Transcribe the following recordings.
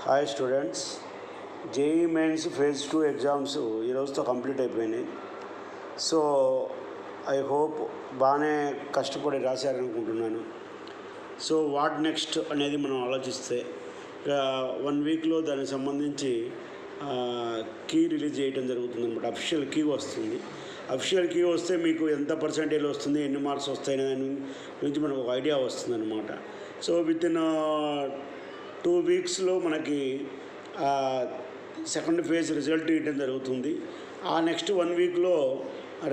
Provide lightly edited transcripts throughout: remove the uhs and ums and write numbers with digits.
Hi students, JEE mains phase 2 exams ఈరోజుతో complete అయిపోయినాయి. So I hope బాగానే కష్టపడి రాశారనుకుంటున్నాను. సో వాట్ నెక్స్ట్ అనేది మనం ఆలోచిస్తే 1 వీక్లో దానికి సంబంధించి కీ రిలీజ్ చేయడం జరుగుతుంది అనమాట. అఫీషియల్ కీ వస్తుంది. అఫీషియల్ కీ వస్తే మీకు ఎంత పర్సెంటేజ్ వస్తుంది, ఎన్ని మార్క్స్ వస్తాయి దాని నుంచి మనకు ఒక ఐడియా వస్తుంది అనమాట. సో వితిన్ 2 వీక్స్లో మనకి సెకండ్ ఫేజ్ రిజల్ట్ ఇవ్వడం జరుగుతుంది. ఆ నెక్స్ట్ 1 వీక్లో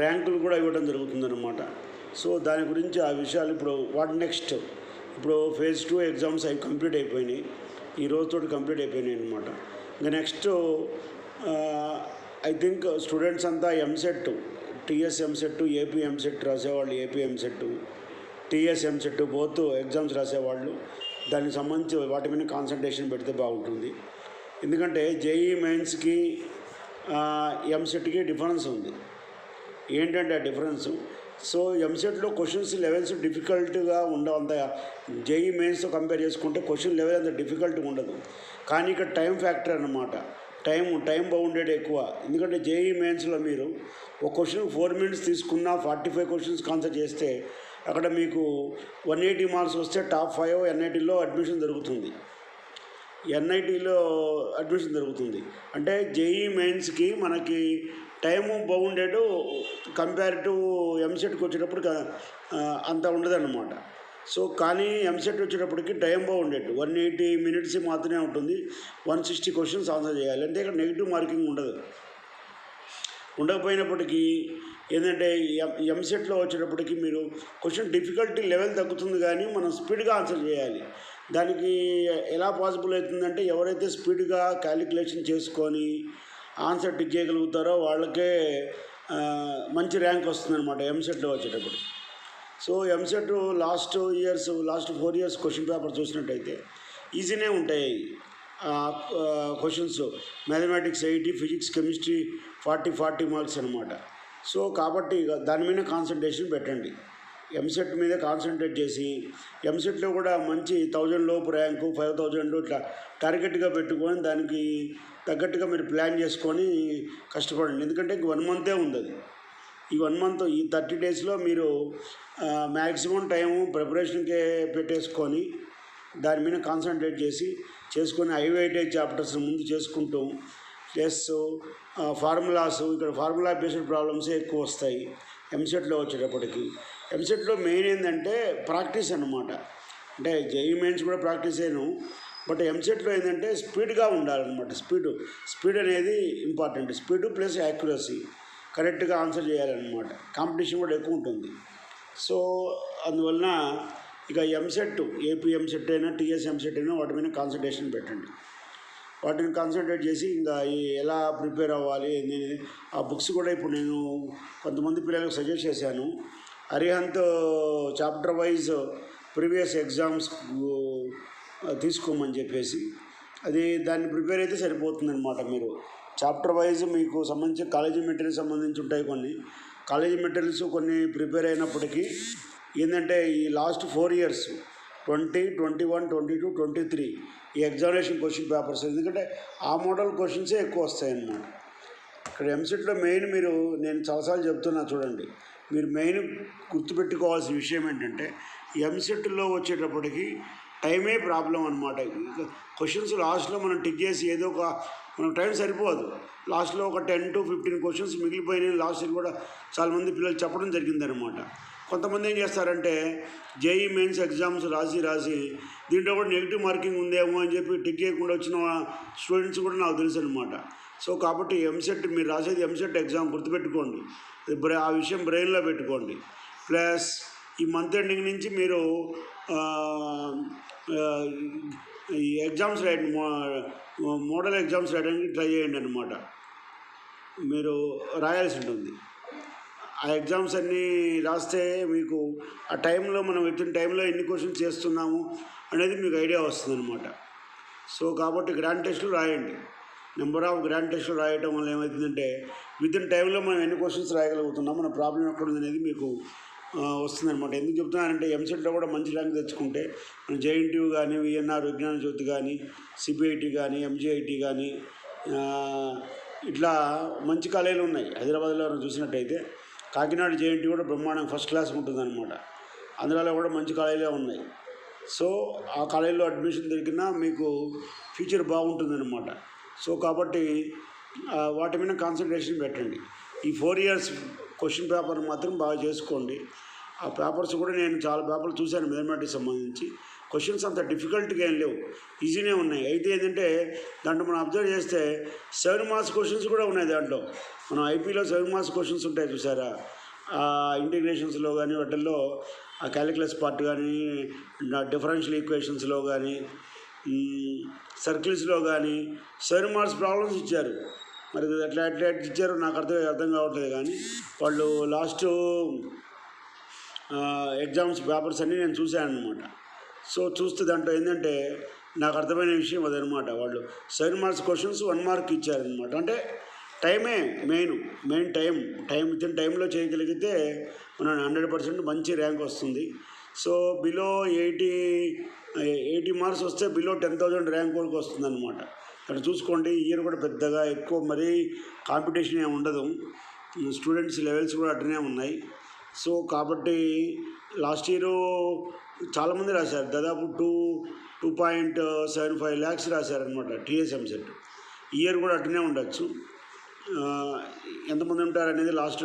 ర్యాంకులు కూడా ఇవ్వడం జరుగుతుంది అనమాట. సో దాని గురించి ఆ విషయాలు ఇప్పుడు వాట్ నెక్స్ట్, ఇప్పుడు ఫేజ్ 2 ఎగ్జామ్స్ అవి కంప్లీట్ అయిపోయినాయి, ఈ రోజుతో కంప్లీట్ అయిపోయినాయి అనమాట. ఇంకా నెక్స్ట్ ఐ థింక్ స్టూడెంట్స్ అంతా EAMCET, TS EAMCET, AP EAMCET రాసేవాళ్ళు, AP EAMCET, TS EAMCET both exams రాసేవాళ్ళు దానికి సంబంధించి వాటి మీద కాన్సన్ట్రేషన్ పెడితే బాగుంటుంది. ఎందుకంటే జేఈ మెయిన్స్కి ఎంసెట్కి డిఫరెన్స్ ఉంది. ఏంటంటే ఆ డిఫరెన్స్, సో ఎంసెట్లో క్వశ్చన్స్ లెవెల్స్ డిఫికల్ట్గా ఉండవు. అంత జేఈ మెయిన్స్తో కంపేర్ చేసుకుంటే క్వశ్చన్ లెవెల్ అంత డిఫికల్ట్గా ఉండదు. కానీ ఇక్కడ టైం ఫ్యాక్టర్ అన్నమాట. టైం బౌండెడ్ ఎక్కువ. ఎందుకంటే జేఈ మెయిన్స్లో మీరు ఒక క్వశ్చన్ 4 మినిట్స్ తీసుకున్నా 45 క్వశ్చన్స్కి ఆన్సర్ చేస్తే అక్కడ మీకు 180 మార్క్స్ వస్తే టాప్ 5 ఎన్ఐటీలో అడ్మిషన్ దొరుకుతుంది. అంటే జేఈ మెయిన్స్కి మనకి టైము బౌండెడ్ కంపేర్ టు ఎంసెట్కి వచ్చేటప్పుడు అంత ఉండదన్నమాట. సో కానీ ఎంసెట్ వచ్చేటప్పటికి టైం బౌండెడ్ 180 మినిట్స్ మాత్రమే ఉంటుంది. 160 క్వశ్చన్స్ ఆన్సర్ చేయాలి. అంటే ఇక్కడ నెగిటివ్ మార్కింగ్ ఉండకపోయినప్పటికీ ఏంటంటే ఎంసెట్లో వచ్చేటప్పటికి మీరు క్వశ్చన్ డిఫికల్టీ లెవెల్ తగ్గుతుంది, కానీ మనం స్పీడ్గా ఆన్సర్ చేయాలి. దానికి ఎలా పాసిబుల్ అవుతుందంటే ఎవరైతే స్పీడ్గా క్యాలిక్యులేషన్ చేసుకొని ఆన్సర్ టిక్ చేయగలుగుతారో వాళ్ళకే మంచి ర్యాంక్ వస్తుంది అనమాట ఎంసెట్లో వచ్చేటప్పుడు. So EAMCET last 4 years question paper చూసినట్టయితే ఈజీనే ఉంటాయి questions. Mathematics 80, physics chemistry 40 marks అనమాట. సో కాబట్టి దాని మీద కాన్సన్ట్రేషన్ పెట్టండి. ఎంసెట్ మీద కాన్సన్ట్రేట్ చేసి ఎంసెట్లో కూడా మంచి 1000 లోపు ర్యాంకు, 5000 ఇట్లా టార్గెట్గా పెట్టుకొని దానికి తగ్గట్టుగా మీరు ప్లాన్ చేసుకొని కష్టపడండి. ఎందుకంటే 1 మంతే ఉంది. అది ఈ 1 మంత్, ఈ 30 డేస్లో మీరు మ్యాక్సిమం టైము ప్రిపరేషన్కే పెట్టేసుకొని దాని మీద కాన్సన్ట్రేట్ చేసుకొని హై వెయిటేజ్ చాప్టర్స్ ముందు చేసుకుంటూ ప్లస్ ఫార్ములాస్, ఇక్కడ ఫార్ములా బేస్డ్ ప్రాబ్లమ్సే ఎక్కువ వస్తాయి ఎంసెట్లో వచ్చేటప్పటికి. ఎంసెట్లో మెయిన్ ఏంటంటే ప్రాక్టీస్ అన్నమాట. అంటే జేఈ మెయిన్స్ కూడా ప్రాక్టీస్ అయ్యాను, బట్ ఎంసెట్లో ఏంటంటే స్పీడ్గా ఉండాలన్నమాట. స్పీడ్ అనేది ఇంపార్టెంట్. స్పీడ్ ప్లస్ యాక్యురసీ, కరెక్ట్గా ఆన్సర్ చేయాలన్నమాట. కాంపిటీషన్ కూడా ఎక్కువ ఉంటుంది. సో అందువలన ఇక ఎంసెట్, ఏపీ ఎంసెట్ అయినా టీఎస్ ఎంసెట్ అయినా వాటి మీద కాన్సన్ట్రేషన్ పెట్టండి. వాటిని కాన్సన్ట్రేట్ చేసి ఇంకా ఎలా ప్రిపేర్ అవ్వాలి, ఆ బుక్స్ కూడా ఇప్పుడు నేను కొంతమంది పిల్లలకు సజెస్ట్ చేశాను. Arihant chapter wise previous exams తీసుకోమని చెప్పేసి, దాన్ని ప్రిపేర్ అయితే సరిపోతుందన్నమాట. మీరు చాప్టర్ వైజ్ మీకు సంబంధించి కాలేజీ మెటీరియల్ సంబంధించి ఉంటాయి. కాలేజీ మెటీరియల్స్ కొన్ని ప్రిపేర్ అయినప్పటికీ ఏంటంటే ఈ లాస్ట్ 4 ఇయర్స్ 20, 21, 22, 23 ఈ ఎగ్జామినేషన్ క్వశ్చన్ పేపర్స్, ఎందుకంటే ఆ మోడల్ క్వశ్చన్సే ఎక్కువ వస్తాయన్నమాట. ఇక్కడ ఎంసెట్లో మెయిన్ నేను చాలాసార్లు చెప్తున్నా చూడండి, మీరు మెయిన్ గుర్తుపెట్టుకోవాల్సిన విషయం ఏంటంటే ఎంసెట్లో వచ్చేటప్పటికి టైమే ప్రాబ్లం అనమాట. క్వశ్చన్స్ లాస్ట్లో మనం టిక్ చేసి ఏదో ఒక మనకు టైం సరిపోదు. లాస్ట్లో ఒక 10 to 15 క్వశ్చన్స్ మిగిలిపోయినాయి. లాస్ట్ కూడా చాలామంది పిల్లలు చెప్పడం జరిగిందనమాట. కొంతమంది ఏం చేస్తారంటే జేఈ మెయిన్స్ ఎగ్జామ్స్ రాసి దీంట్లో కూడా నెగిటివ్ మార్కింగ్ ఉందేమో అని చెప్పి టిక్ చేయకుండా వచ్చిన స్టూడెంట్స్ కూడా నాకు తెలుసు అనమాట. సో కాబట్టి ఎంసెట్ మీరు రాసేది ఎంసెట్ ఎగ్జామ్ గుర్తుపెట్టుకోండి, ఆ విషయం బ్రెయిన్లో పెట్టుకోండి. ప్లస్ ఈ మంత్ ఎండింగ్ నుంచి మీరు ఈ ఎగ్జామ్స్ మోడల్ ఎగ్జామ్స్ రాయడానికి ట్రై చేయండి అనమాట. మీరు రాయాల్సి ఉంటుంది. ఆ ఎగ్జామ్స్ అన్నీ రాస్తే మీకు ఆ టైంలో మనం వితిన్ టైంలో ఎన్ని క్వశ్చన్స్ చేస్తున్నాము అనేది మీకు ఐడియా వస్తుంది అనమాట. సో కాబట్టి గ్రాండ్ టెస్టులు రాయండి. నెంబర్ ఆఫ్ గ్రాండ్ టెస్టులు రాయటం వల్ల ఏమవుతుందంటే వితిన్ టైంలో మనం ఎన్ని క్వశ్చన్స్ రాయగలుగుతున్నాం, మన ప్రాబ్లం ఎక్కడ ఉంది అనేది మీకు వస్తుందన్నమాట. ఎందుకు చెప్తున్నానంటే ఎంసెట్లో కూడా మంచి ర్యాంక్ తెచ్చుకుంటే మన జేఎన్టీయూ కానీ, విఎన్ఆర్ విజ్ఞాన జ్యోతి కానీ, సిబిఐటి కానీ, ఎంజిఐటి కానీ ఇట్లా మంచి కాలేజీలు ఉన్నాయి. హైదరాబాద్లో చూసినట్టయితే కాకినాడ జేఎన్టీ కూడా బ్రహ్మాండం ఫస్ట్ క్లాస్ ఉంటుందన్నమాట. అందులో కూడా మంచి కాలేజీలే ఉన్నాయి. సో ఆ కాలేజీలో అడ్మిషన్ దొరికినా మీకు ఫ్యూచర్ బాగుంటుందన్నమాట. సో కాబట్టి వాటి మీద కాన్సన్ట్రేషన్ పెట్టండి. ఈ 4 years క్వశ్చన్ పేపర్ మాత్రం బాగా చేసుకోండి. ఆ పేపర్స్ కూడా నేను చాలా పేపర్లు చూశాను మ్యాథమెటిక్స్ సంబంధించి. క్వశ్చన్స్ అంత డిఫికల్ట్గా ఏం లేవు, ఈజీనే ఉన్నాయి. అయితే ఏంటంటే దాంట్లో మనం అబ్జర్వ్ చేస్తే 7 marks క్వశ్చన్స్ కూడా ఉన్నాయి. దాంట్లో మనం ఐపీలో 7 marks క్వశ్చన్స్ ఉంటాయి చూసారా, ఇంటిగ్రేషన్స్లో కానీ వాటిల్లో ఆ క్యాలిక్యులస్ పార్ట్ కానీ, డిఫరెన్షియల్ ఈక్వేషన్స్లో కానీ, సర్కిల్స్లో కానీ 7 marks ప్రాబ్లమ్స్ ఇచ్చారు. మరి ఎట్లా ఇచ్చారో నాకు అర్థం కావట్లేదు. కానీ వాళ్ళు లాస్ట్ ఎగ్జామ్స్ పేపర్స్ అన్నీ నేను చూశాను అనమాట. సో చూస్తే దాంట్లో ఏంటంటే నాకు అర్థమైన విషయం అదనమాట. వాళ్ళు 7 marks క్వశ్చన్స్ 1 mark ఇచ్చారనమాట. అంటే టైమే మెయిన్ టైం ఇచ్చిన టైంలో చేయగలిగితే మనం 100% మంచి ర్యాంక్ వస్తుంది. సో బిలో 80 marks వస్తే బిలో 10,000 ర్యాంక్ వరకు వస్తుంది అనమాట. ఇక్కడ చూసుకోండి, ఇయర్ కూడా పెద్దగా ఎక్కువ మరీ కాంపిటీషన్ ఏమి ఉండదు. స్టూడెంట్స్ లెవెల్స్ కూడా అట్లనే ఉన్నాయి. సో కాబట్టి లాస్ట్ ఇయర్ చాలామంది రాశారు, దాదాపు 2.75 lakhs రాశారనమాట టీఎస్ ఎంసెట్. ఇయర్ కూడా అట్లనే ఉండొచ్చు. ఎంతమంది ఉంటారు అనేది లాస్ట్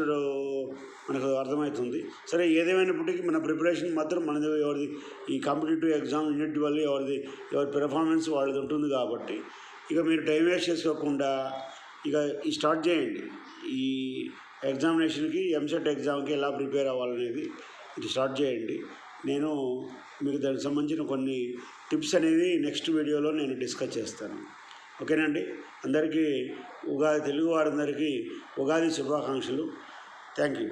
మనకు అర్థమవుతుంది. సరే, ఏదేమైనప్పటికీ మన ప్రిపరేషన్ మాత్రం మనది, ఎవరిది ఈ కాంపిటేటివ్ ఎగ్జామ్ యూనిట్ వల్ల ఎవరి పెర్ఫార్మెన్స్ వాళ్ళది ఉంటుంది. కాబట్టి ఇక మీరు టైం వేస్ట్ చేసుకోకుండా ఇక స్టార్ట్ చేయండి. ఈ ఎగ్జామినేషన్కి, ఎంసెట్ ఎగ్జామ్కి ఎలా ప్రిపేర్ అవ్వాలనేది ఇది స్టార్ట్ చేయండి. నేను మీకు దానికి సంబంధించిన కొన్ని టిప్స్ అనేది నెక్స్ట్ వీడియోలో నేను డిస్కస్ చేస్తాను. ఓకేనండి. అందరికీ తెలుగు వారందరికీ ఉగాది శుభాకాంక్షలు. Thank you.